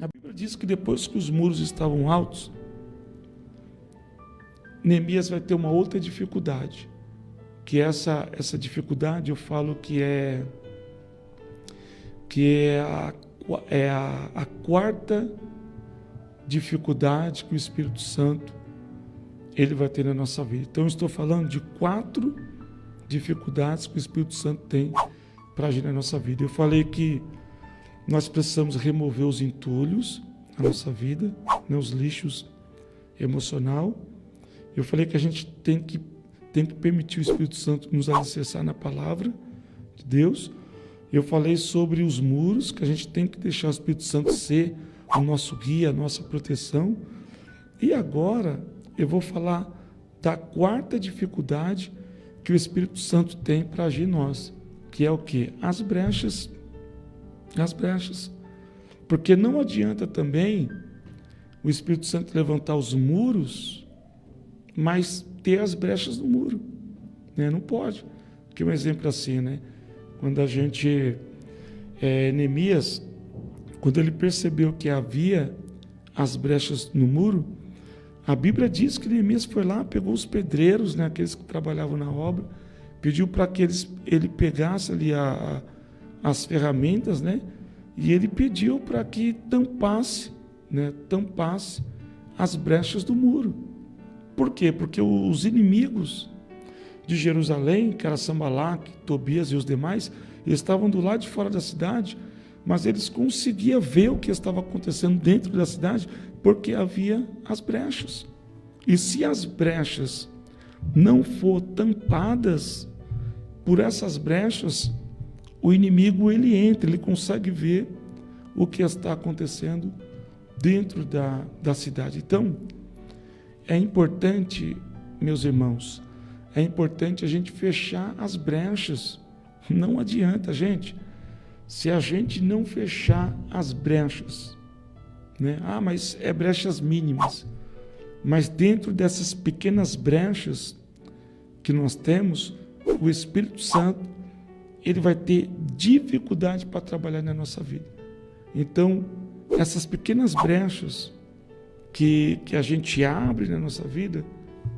A Bíblia diz que depois que os muros estavam altos, Neemias vai ter uma outra dificuldade, que essa dificuldade eu falo que é a quarta dificuldade que o Espírito Santo ele vai ter na nossa vida. Então eu estou falando de 4 dificuldades que o Espírito Santo tem para agir na nossa vida. Eu falei que nós precisamos remover os entulhos da nossa vida, né, os lixos emocional. Eu falei que a gente tem que permitir o Espírito Santo nos alicerçar na palavra de Deus. Eu falei sobre os muros, que a gente tem que deixar o Espírito Santo ser o nosso guia, a nossa proteção. E agora eu vou falar da 4ª dificuldade que o Espírito Santo tem para agir em nós, que é o quê? As brechas. As brechas. Porque não adianta também o Espírito Santo levantar os muros, mas ter as brechas no muro, né? Não pode. Porque um exemplo assim, né? Quando a gente, Neemias, quando ele percebeu que havia as brechas no muro, a Bíblia diz que Neemias foi lá, pegou os pedreiros, né, aqueles que trabalhavam na obra, pediu para que ele pegasse ali as ferramentas, né, e ele pediu para que tampasse as brechas do muro. Por quê? Porque os inimigos de Jerusalém, que era Sanbalaque, Tobias e os demais, eles estavam do lado de fora da cidade, mas eles conseguiam ver o que estava acontecendo dentro da cidade, porque havia as brechas. E se as brechas não for tampadas por essas brechas, o inimigo ele entra, ele consegue ver o que está acontecendo dentro da cidade. Então, é importante, meus irmãos, é importante a gente fechar as brechas. Não adianta, gente. Se a gente não fechar as brechas, né? Mas é brechas mínimas. Mas dentro dessas pequenas brechas que nós temos, o Espírito Santo, ele vai ter dificuldade para trabalhar na nossa vida. Então, essas pequenas brechas que a gente abre na nossa vida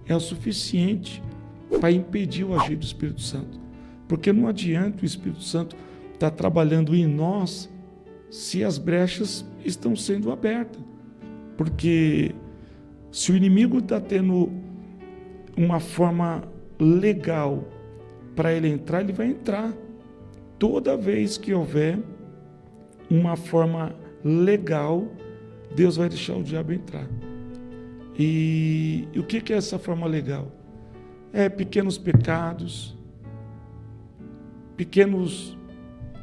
é o suficiente para impedir o agir do Espírito Santo. Porque não adianta o Espírito Santo estar trabalhando em nós se as brechas estão sendo abertas. Porque se o inimigo está tendo uma forma legal para ele entrar, ele vai entrar. Toda vez que houver uma forma legal, Deus vai deixar o diabo entrar. E o que é essa forma legal? Pequenos pecados, pequenos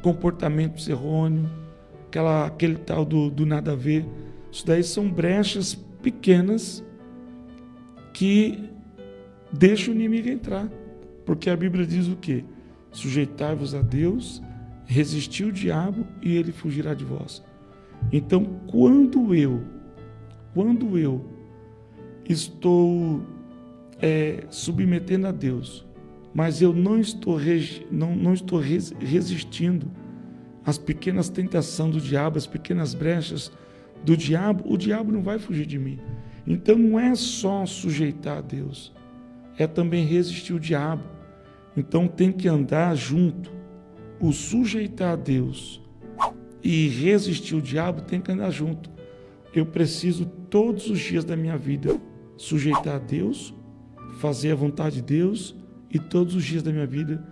comportamentos errôneos, aquele tal do nada a ver. Isso daí são brechas pequenas que deixam o inimigo entrar. Porque a Bíblia diz o quê? Sujeitai-vos a Deus, resistir o diabo e ele fugirá de vós. Então, quando eu estou submetendo a Deus, mas eu não estou resistindo às pequenas tentações do diabo, às pequenas brechas do diabo, o diabo não vai fugir de mim. Então não é só sujeitar a Deus, é também resistir o diabo. Então tem que andar junto. O sujeitar a Deus e resistir o diabo tem que andar junto. Eu preciso todos os dias da minha vida sujeitar a Deus, fazer a vontade de Deus, e todos os dias da minha vida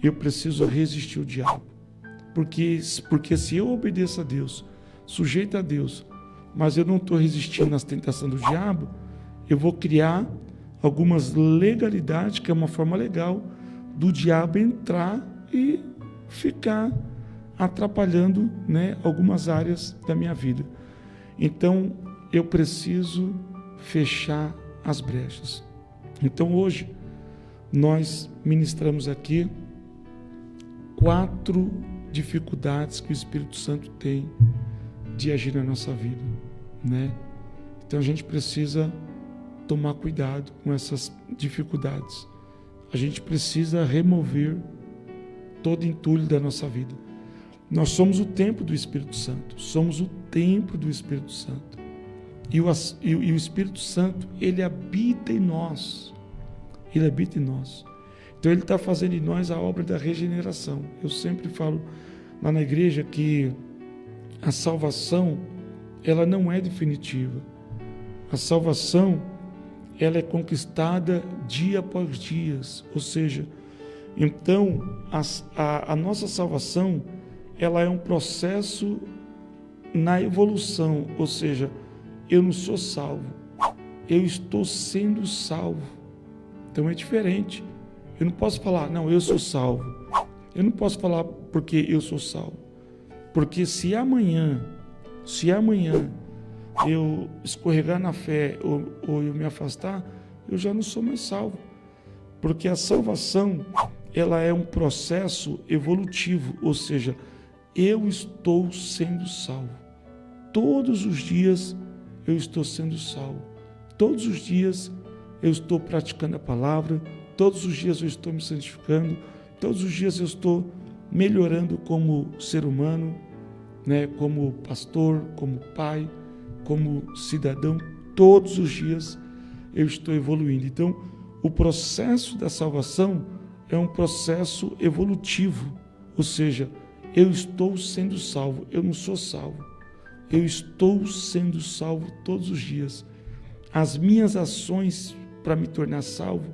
eu preciso resistir o diabo. Porque se eu obedeço a Deus, sujeito a Deus, mas eu não estou resistindo às tentações do diabo, eu vou criar algumas legalidades, que é uma forma legal do diabo entrar e ficar atrapalhando, né, algumas áreas da minha vida. Então, eu preciso fechar as brechas. Então, hoje, nós ministramos aqui 4 dificuldades que o Espírito Santo tem de agir na nossa vida, né? Então, a gente precisa tomar cuidado com essas dificuldades. A gente precisa remover todo entulho da nossa vida. Nós somos o templo do Espírito Santo. Somos o templo do Espírito Santo. E o Espírito Santo, ele habita em nós. Ele habita em nós. Então ele está fazendo em nós a obra da regeneração. Eu sempre falo lá na igreja que a salvação, ela não é definitiva. A salvação, ela é conquistada dia após dia. Ou seja, então a nossa salvação, ela é um processo na evolução. Ou seja, eu não sou salvo, eu estou sendo salvo. Então é diferente. Eu não posso falar, não, eu sou salvo. Eu não posso falar porque eu sou salvo. Porque se amanhã eu escorregar na fé ou eu me afastar, eu já não sou mais salvo. Porque a salvação, ela é um processo evolutivo, ou seja, eu estou sendo salvo. Todos os dias eu estou sendo salvo. Todos os dias eu estou praticando a palavra, todos os dias eu estou me santificando, todos os dias eu estou melhorando como ser humano, né? Como pastor, como pai, como cidadão. Todos os dias eu estou evoluindo. Então, o processo da salvação é um processo evolutivo, ou seja, eu estou sendo salvo, eu não sou salvo, eu estou sendo salvo todos os dias. As minhas ações para me tornar salvo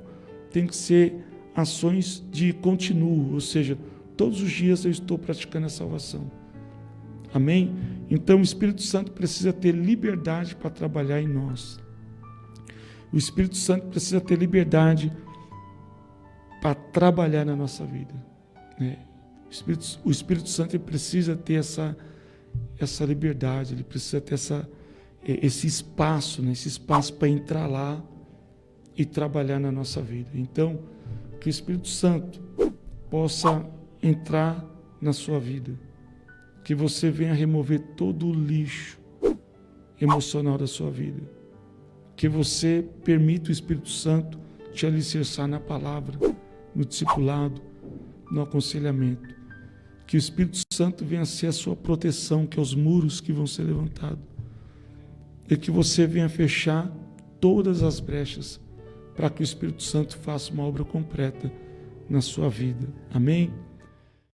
tem que ser ações de contínuo, ou seja, todos os dias eu estou praticando a salvação. Amém? Então o Espírito Santo precisa ter liberdade para trabalhar em nós. O Espírito Santo precisa ter liberdade para trabalhar na nossa vida, né? O Espírito Santo ele precisa ter essa liberdade, ele precisa ter esse espaço, né? Esse espaço para entrar lá e trabalhar na nossa vida. Então, que o Espírito Santo possa entrar na sua vida, que você venha remover todo o lixo emocional da sua vida, que você permita o Espírito Santo te alicerçar na palavra, no discipulado, no aconselhamento, que o Espírito Santo venha ser a sua proteção, que é os muros que vão ser levantados, e que você venha fechar todas as brechas para que o Espírito Santo faça uma obra completa na sua vida. Amém?